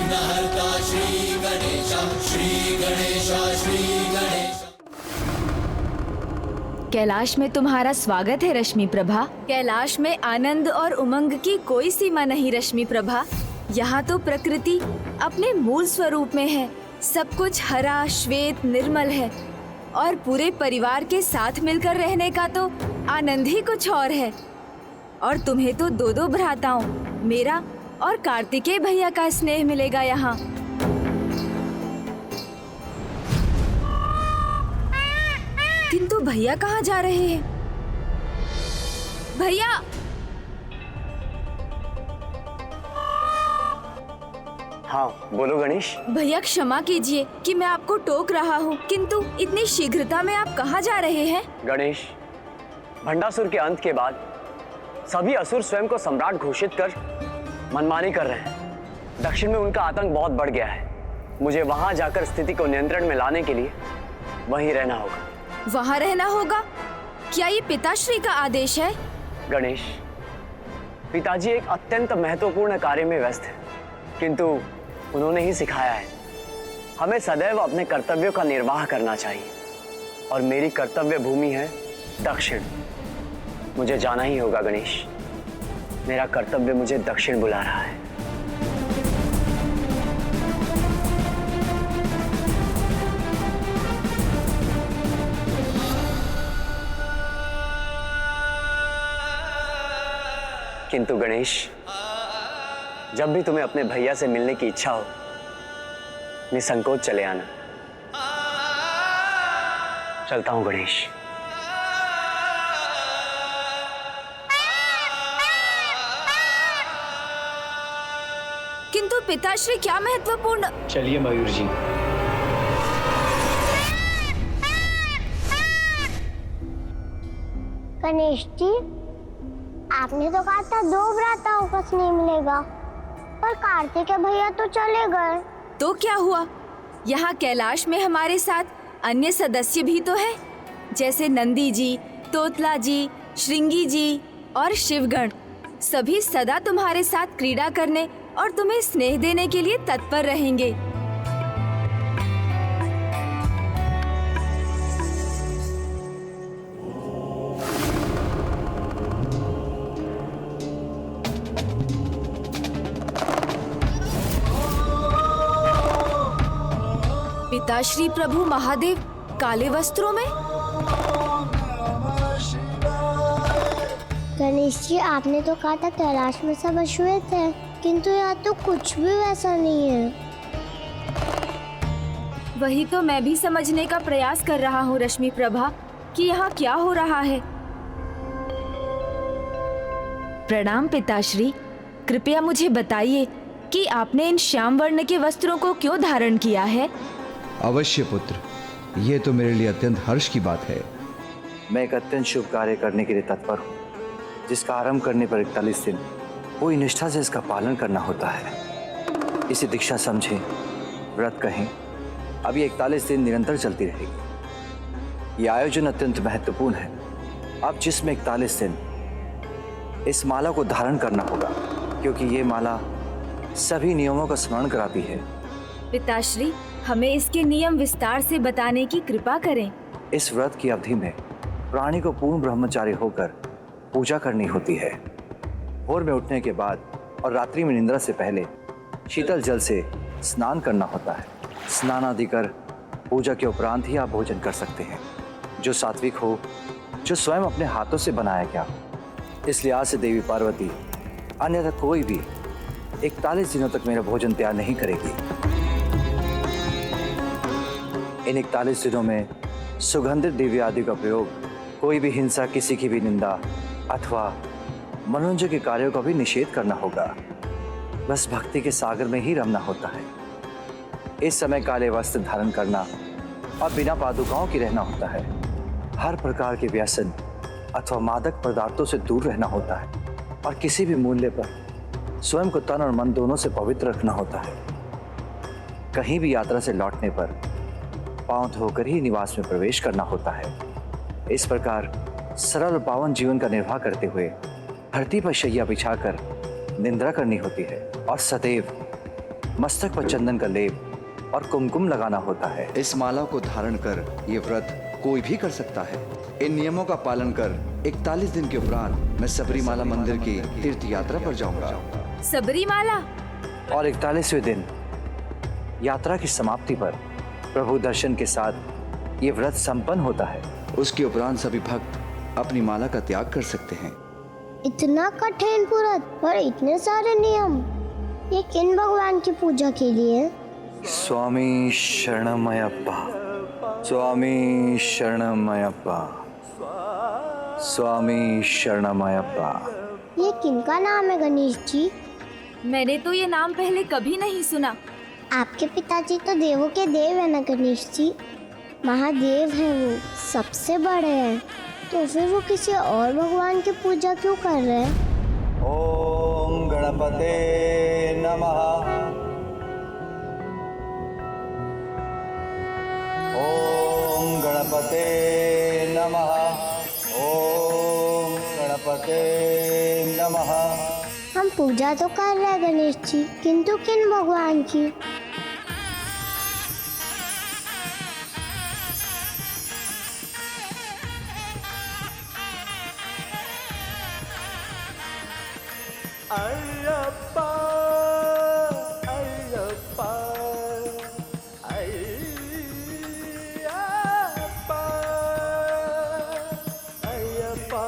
विघ्नहर्ता श्री गणेश, श्री गणेश, श्री गणेश। कैलाश में तुम्हारा स्वागत है रश्मि प्रभा। कैलाश में आनंद और उमंग की कोई सीमा नहीं रश्मि प्रभा। यहाँ तो प्रकृति अपने मूल स्वरूप में है। सब कुछ हरा श्वेत निर्मल है और पूरे परिवार के साथ मिलकर रहने का तो आनंद ही कुछ और है। और तुम्हें तो दो दो भ्राताओं, मेरा और कार्तिकेय भैया का स्नेह मिलेगा यहाँ। किंतु भैया कहाँ जा रहे हैं? भैया! हाँ बोलो गणेश। भैया क्षमा कीजिए कि मैं आपको टोक रहा हूँ, किंतु इतनी शीघ्रता में आप कहाँ जा रहे हैं? गणेश, भंडासुर के अंत के बाद सभी असुर स्वयं को सम्राट घोषित कर मनमानी कर रहे हैं। दक्षिण में उनका आतंक बहुत बढ़ गया है। मुझे वहां जाकर स्थिति को नियंत्रण में लाने के लिए वहीं रहना होगा। वहाँ रहना होगा? क्या ये पिताश्री का आदेश है? गणेश, पिताजी एक अत्यंत महत्वपूर्ण कार्य में व्यस्त है, किंतु उन्होंने ही सिखाया है हमें सदैव अपने कर्तव्यों का निर्वाह करना चाहिए। और मेरी कर्तव्य भूमि है दक्षिण। मुझे जाना ही होगा गणेश। मेरा कर्तव्य मुझे दक्षिण बुला रहा है। किंतु गणेश, जब भी तुम्हें अपने भैया से मिलने की इच्छा हो, निसंकोच चले आना। चलता हूं गणेश। किंतु पिताश्री क्या महत्वपूर्ण? चलिए मयूर जी। गणेश जी, आपने तो कहा था दो भ्राताओं का स्नेह मिलेगा, पर कार्तिकेय भैया तो चले गए। तो क्या हुआ? यहाँ कैलाश में हमारे साथ अन्य सदस्य भी तो हैं, जैसे नंदी जी, तोतला जी, श्रृंगी जी और शिवगण। सभी सदा तुम्हारे साथ क्रीड़ा करने और तुम्हें स्नेह देने के लिए तत्पर रहेंगे। पिताश्री प्रभु महादेव काले वस्त्रों में? गणेश जी, आपने तो कहा था कैलाश में सब अश्वेत है, किंतु यहाँ तो कुछ भी वैसा नहीं है। वही तो मैं भी समझने का प्रयास कर रहा हूँ रश्मि प्रभा कि यहाँ क्या हो रहा है। प्रणाम पिताश्री, कृपया मुझे बताइए कि आपने इन श्याम वर्ण के वस्त्रों को क्यों धारण किया है? अवश्य पुत्र, ये तो मेरे लिए अत्यंत हर्ष की बात है। मैं एक अत्यंत शुभ कार्य करने के लिए तत्पर हूँ, जिसका आरंभ करने पर 41 दिन पूरी निष्ठा से इसका पालन करना होता है। इसे दीक्षा समझें, व्रत कहें। अब ये 41 दिन निरंतर चलती रहेगी। ये आयोजन अत्यंत महत्वपूर्ण है। अब जिसमें 41 दिन इस माला को धारण करना होगा, क्योंकि ये माला सभी नियमों का स्मरण कराती है। पिताश्री, हमें इसके नियम विस्तार से बताने की कृपा करें। इस व्रत की अवधि में प्राणी को पूर्ण ब्रह्मचारी होकर पूजा करनी होती है। भोर में उठने के बाद और रात्रि में निद्रा से पहले शीतल जल से स्नान करना होता है। स्नान आदि कर पूजा के उपरांत ही आप भोजन कर सकते हैं, जो सात्विक हो, जो स्वयं अपने हाथों से बनाया गया हो। इसलिए आज से देवी पार्वती अन्यथा कोई भी 41 दिनों तक मेरा भोजन तैयार नहीं करेगी। इन 41 दिनों में सुगंधित दिव्य आदि का प्रयोग, कोई भी हिंसा, किसी की भी निंदा अथवा मनोरंजन के कार्यों का भी निषेध करना होगा। बस भक्ति के सागर में ही रमना होता है। इस समय काले वस्त्र धारण करना और बिना पादुकाओं के रहना होता है। हर प्रकार के व्यसन अथवा मादक पदार्थों से दूर रहना होता है और किसी भी मूल्य पर स्वयं को तन और मन दोनों से पवित्र रखना होता है। कहीं भी यात्रा से लौटने पर पांव धोकर ही निवास में प्रवेश करना होता है। इस प्रकार सरल और पावन जीवन का निर्वाह करते हुए धरती पर शैया बिछाकर निंद्रा करनी होती है और सदैव मस्तक पर चंदन का लेप और कुमकुम लगाना होता है। इस माला को धारण कर ये व्रत कोई भी कर सकता है। इन नियमों का पालन कर 41 दिन के उपरांत मैं सबरीमाला मंदिर की तीर्थ यात्रा पर जाऊंगा। सबरीमाला? और 41वें दिन यात्रा की समाप्ति पर प्रभु दर्शन के साथ ये व्रत संपन्न होता है। उसके उपरांत सभी भक्त अपनी माला का त्याग कर सकते हैं। इतना कठिन व्रत और इतने सारे नियम, ये किन भगवान की पूजा के लिए? स्वामी शरणमयप्पा, स्वामी शरणमयप्पा, स्वामी शरणमयप्पा। ये किनका नाम है गणेश जी? मैंने तो ये नाम पहले कभी नहीं सुना। आपके पिताजी तो देवों के देव है ना गणेश जी, महादेव हैं वो, सबसे बड़े हैं, तो फिर वो किसी और भगवान की पूजा क्यों कर रहे हैं? ओम गणपते नमः, ओम गणपते नमः, ओम गणपते नमः। हम पूजा तो कर रहे हैं गणेश जी, किंतु किन भगवान की? अय्यप्पा अय्यप्पा अय्यप्पा अय्यप्पा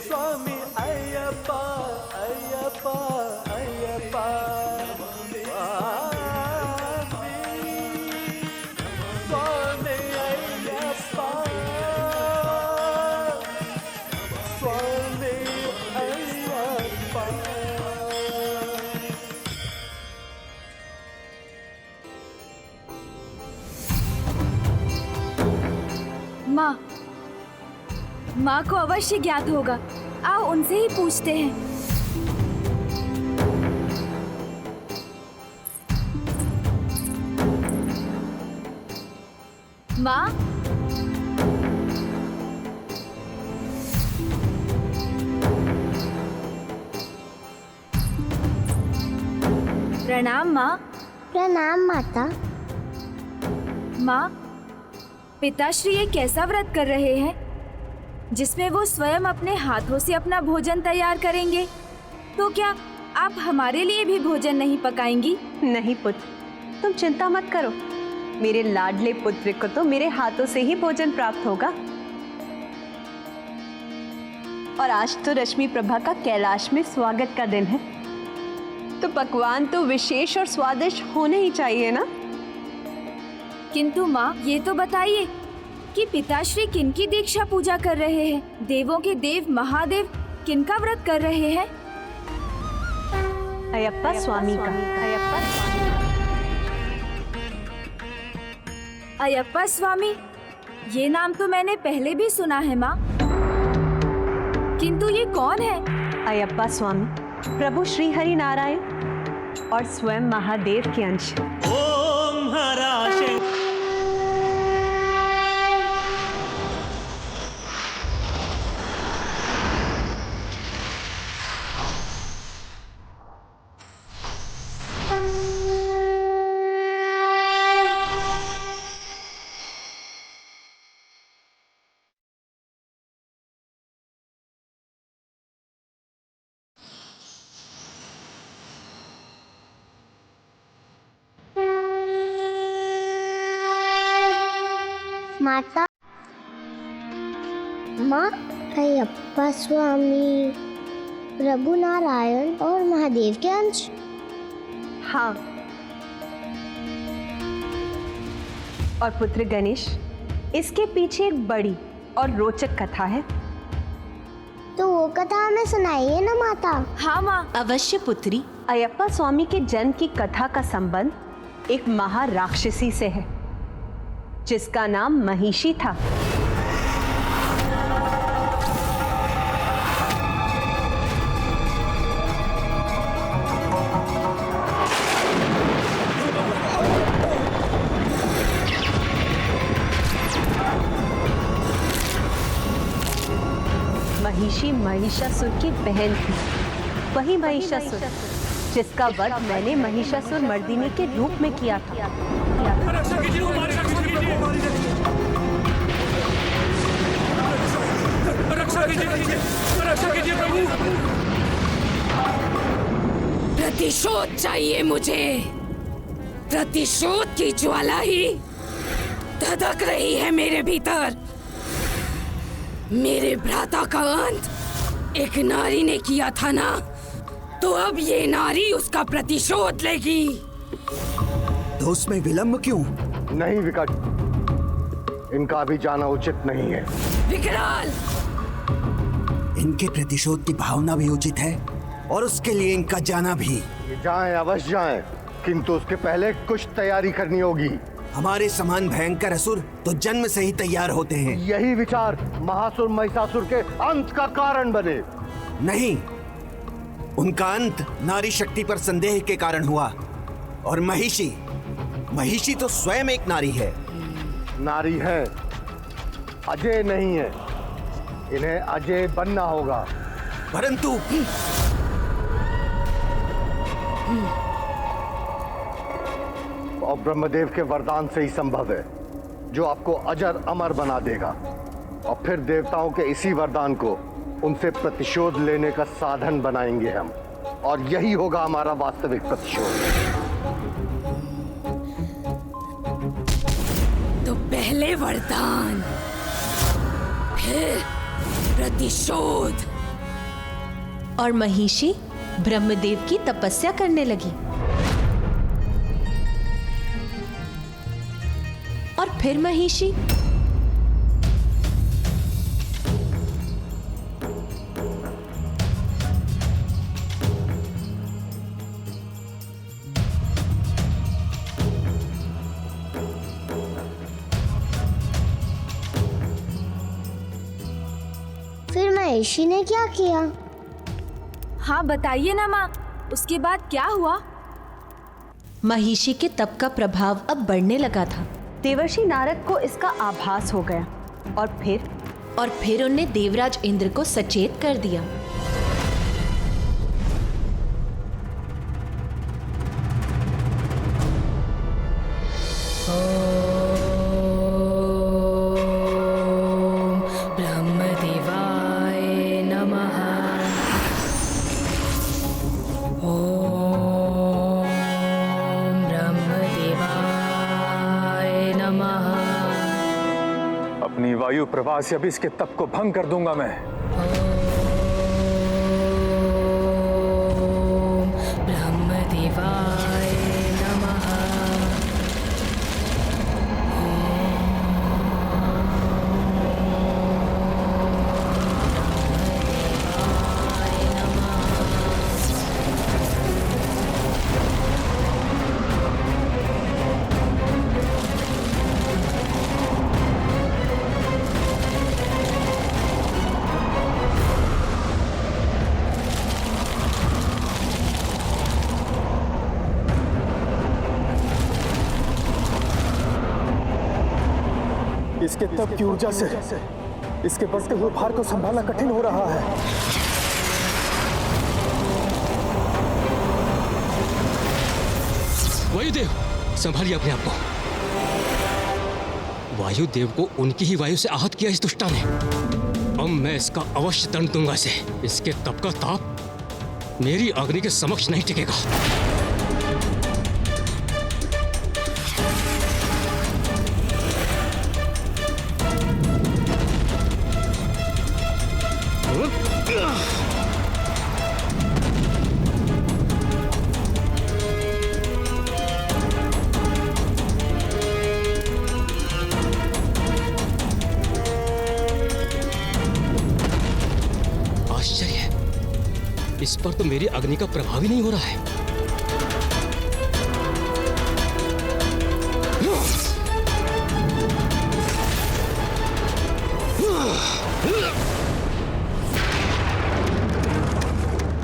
स्वामी अय्यप्पा अय्यप्पा अय्यप्पा स्वामी अय्यप्पा स्वामी अय्यप्पा। माँ को अवश्य ज्ञात होगा, आओ उनसे ही पूछते हैं। माँ, प्रणाम माँ। प्रणाम माता। माँ, पिताश्री ये कैसा व्रत कर रहे हैं जिसमें वो स्वयं अपने हाथों से अपना भोजन तैयार करेंगे? तो क्या आप हमारे लिए भी भोजन नहीं पकाएंगी? नहीं पुत्र, तुम चिंता मत करो। मेरे लाडले पुत्र को तो मेरे हाथों से ही भोजन प्राप्त होगा। और आज तो रश्मि प्रभा का कैलाश में स्वागत का दिन है, तो पकवान तो विशेष और स्वादिष्ट होने ही चाहिए ना। किंतु माँ, ये तो बताइए कि पिताश्री किनकी दीक्षा पूजा कर रहे हैं? देवों के देव महादेव किनका व्रत कर रहे हैं? अयप्पा स्वामी का। अयप्पा स्वामी। अयप्पा स्वामी, ये नाम तो मैंने पहले भी सुना है माँ, किंतु ये कौन है? अयप्पा स्वामी प्रभु श्री हरि नारायण और स्वयं महादेव के अंश। ओम हरा माता, माँ, अयप्पा स्वामी प्रभु नारायण और महादेव के अंश। हाँ, और पुत्र गणेश, इसके पीछे एक बड़ी और रोचक कथा है। तो वो कथा हमें सुनाइए ना माता। हाँ माँ। अवश्य पुत्री। अयप्पा स्वामी के जन्म की कथा का संबंध एक महाराक्षसी से है जिसका नाम महिषी था। महिषी महिषासुर की बहन थी। वही महिषासुर जिसका वध मैंने महिषासुर मर्दिनी के रूप में किया था। रक्षा कीजिए, रक्षा कीजिए, रक्षा कीजिए प्रभु। प्रतिशोध चाहिए मुझे। प्रतिशोध की ज्वाला ही धधक रही है मेरे भीतर। मेरे भ्राता का अंत एक नारी ने किया था ना, तो अब ये नारी उसका प्रतिशोध लेगी। तो उसमें विलंब क्यों? नहीं विकट, इनका अभी जाना उचित नहीं है। विकराल, इनके प्रतिशोध की भावना भी उचित है और उसके लिए इनका जाना भी। ये जाएं, अवश्य जाएं, किंतु उसके पहले कुछ तैयारी करनी होगी। हमारे समान भयंकर असुर तो जन्म से ही तैयार होते हैं। यही विचार महासुर महिषासुर के अंत का कारण बने। नहीं, उनका अंत नारी शक्ति पर संदेह के कारण हुआ। और महिषी तो स्वयं एक नारी है। नारी है, अजय नहीं है। इन्हें अजय बनना होगा। परंतु और ब्रह्मदेव के वरदान से ही संभव है, जो आपको अजर अमर बना देगा। और फिर देवताओं के इसी वरदान को उनसे प्रतिशोध लेने का साधन बनाएंगे हम। और यही होगा हमारा वास्तविक प्रतिशोध। तो पहले वरदान, फिर प्रतिशोध। और महिषी ब्रह्मदेव की तपस्या करने लगी। और फिर महिषी फिर महिषी ने क्या किया? हाँ बताइए ना माँ, उसके बाद क्या हुआ? महिषी के तप का प्रभाव अब बढ़ने लगा था। देवर्षि नारद को इसका आभास हो गया और फिर उनने देवराज इंद्र को सचेत कर दिया। ब्रह्मदेवाय नमः। ओम ब्रह्मदेवाय नमः। अपनी वायु प्रवाह से अभी इसके तप को भंग कर दूंगा मैं। ओम ब्रह्मदेवाय नमः। इसके तप की ऊर्जा से इसके बढ़ते हुए भार को संभालना कठिन हो रहा है। वायुदेव, संभालिए अपने आप को। वायुदेव को उनकी ही वायु से आहत किया इस दुष्टा ने। अब मैं इसका अवश्य दंड दूंगा इसे। इसके तप का ताप मेरी अग्नि के समक्ष नहीं टिकेगा। इस पर तो मेरी अग्नि का प्रभाव ही नहीं हो रहा है।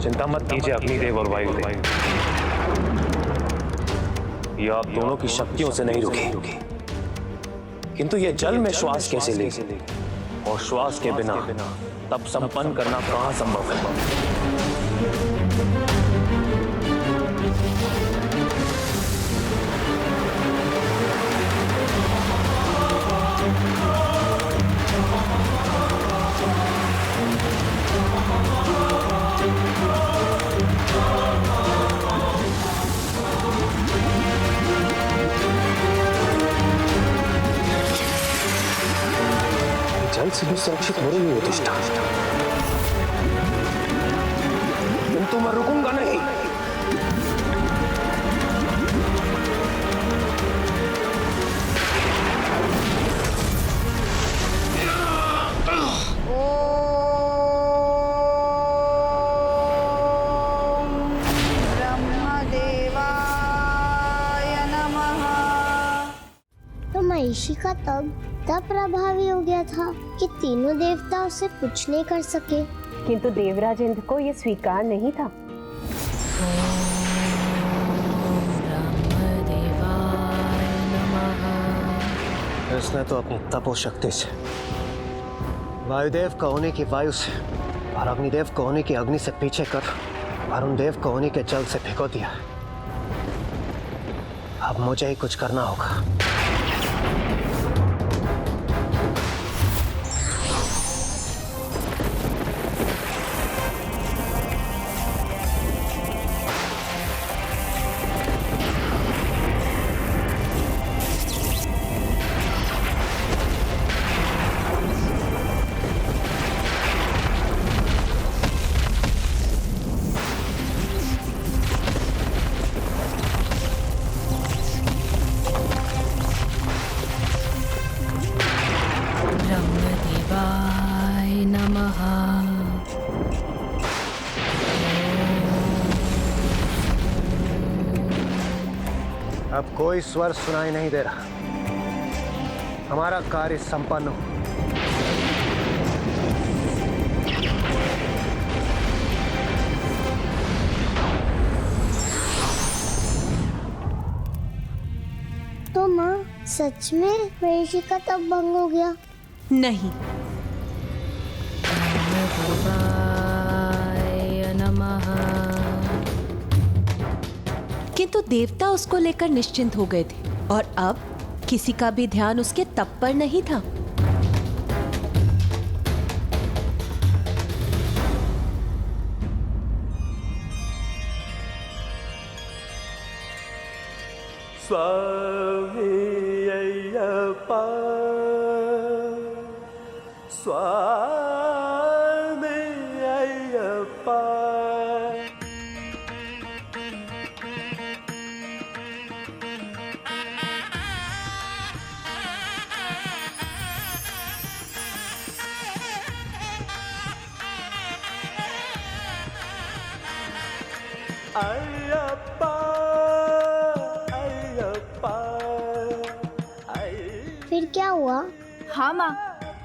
चिंता मत कीजिए अग्निदेव और वायुदेव, ये आप दोनों की शक्तियों से नहीं रुकी, किंतु ये जल में श्वास कैसे ले, और श्वास के बिना तप संपन्न करना कहां संभव है। से भी सुरक्षित हो रही हो तिष्ठा, किंतु मैं रुकूंगा नहीं। तो महिषी का तब इतना प्रभावी हो गया था कि तीनों देवता उसे कुछ नहीं कर सके। किंतु देवराज इंद्र को यह स्वीकार नहीं था। इसने तो अपनी तपो शक्ति से, वायुदेव का होने की वायु से और अग्निदेव को होने की अग्नि से पीछे कर वरुण देव को होने के जल से भिगो दिया। अब मुझे ही कुछ करना होगा। अब कोई स्वर सुनाई नहीं दे रहा। हमारा कार्य संपन्न हो। तो माँ सच में महिषी का तप भंग हो गया? नहीं, किंतु देवता उसको लेकर निश्चिंत हो गए थे और अब किसी का भी ध्यान उसके तप पर नहीं था। स्वामी अय्यप्पा, स्वामी अय्यप्पा। अय्यप्पा, अय्यप्पा, फिर क्या हुआ? हाँ माँ,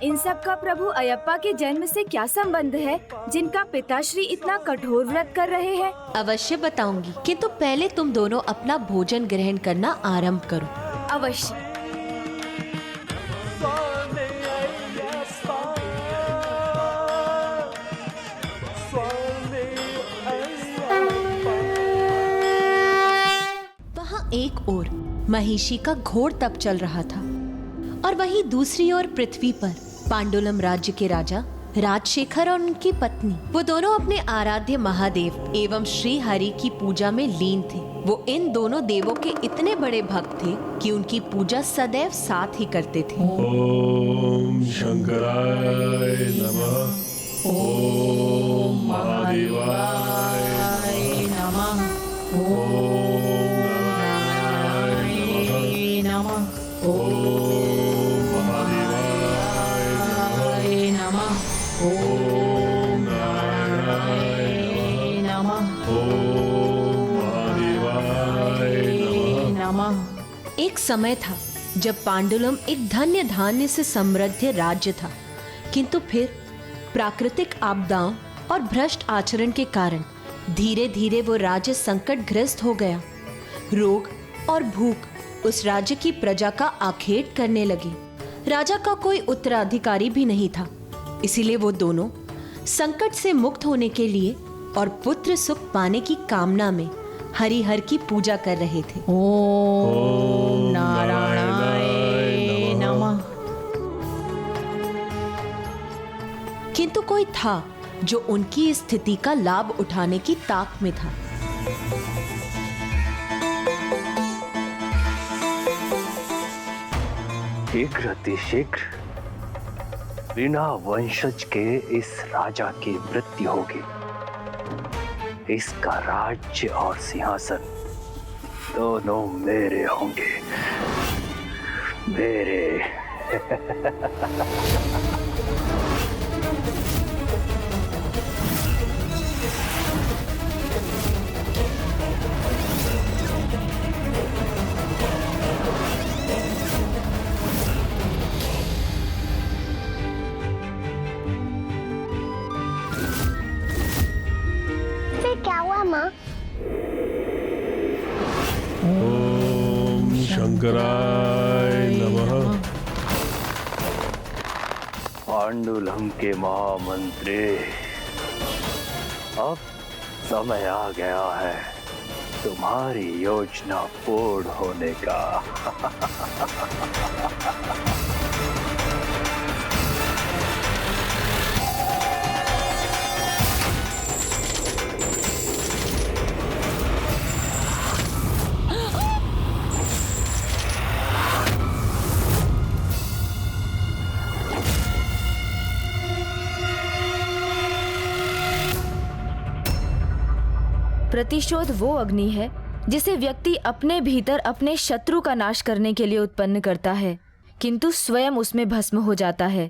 इन सब का प्रभु अयप्पा के जन्म से क्या संबंध है, जिनका पिताश्री इतना कठोर व्रत कर रहे हैं? अवश्य बताऊंगी, किंतु पहले तुम दोनों अपना भोजन ग्रहण करना आरंभ करो। अवश्य। वहाँ एक ओर महिषी का घोर तप चल रहा था और वहीं दूसरी ओर पृथ्वी पर पांडुलम राज्य के राजा राजशेखर और उनकी पत्नी, वो दोनों अपने आराध्य महादेव एवं श्री हरि की पूजा में लीन थे। वो इन दोनों देवों के इतने बड़े भक्त थे कि उनकी पूजा सदैव साथ ही करते थे। ओम शंकराय नमः, ओम महादेवाय नमः, ओम नारायणाय नमः, ओम महादेवाय नमः, ओम नारायणाय नमः, ओम महादेवाय नमः। एक समय था जब पांडुलम एक धन्य धान्य से समृद्ध राज्य था, किंतु फिर प्राकृतिक आपदाओं और भ्रष्ट आचरण के कारण धीरे धीरे वो राज्य संकटग्रस्त हो गया। रोग और भूख उस राज्य की प्रजा का आखेट करने लगे। राजा का कोई उत्तराधिकारी भी नहीं था, इसीलिए वो दोनों संकट से मुक्त होने के लिए और पुत्र सुख पाने की कामना में हरिहर की पूजा कर रहे थे। ओम नारायणाय नमः। किंतु कोई था जो उनकी इस स्थिति का लाभ उठाने की ताक में था। शीघ्र अति शीघ्र बिना वंशज के इस राजा की मृत्यु होगी। इसका राज्य और सिंहासन दोनों मेरे होंगे, मेरे। क्या हुआ माँ? ओम शंकराय नमः। पांडुलम के महामंत्री, अब समय आ गया है तुम्हारी योजना पूर्ण होने का। प्रतिशोध वो अग्नि है जिसे व्यक्ति अपने भीतर अपने शत्रु का नाश करने के लिए उत्पन्न करता है, किंतु स्वयं उसमें भस्म हो जाता है।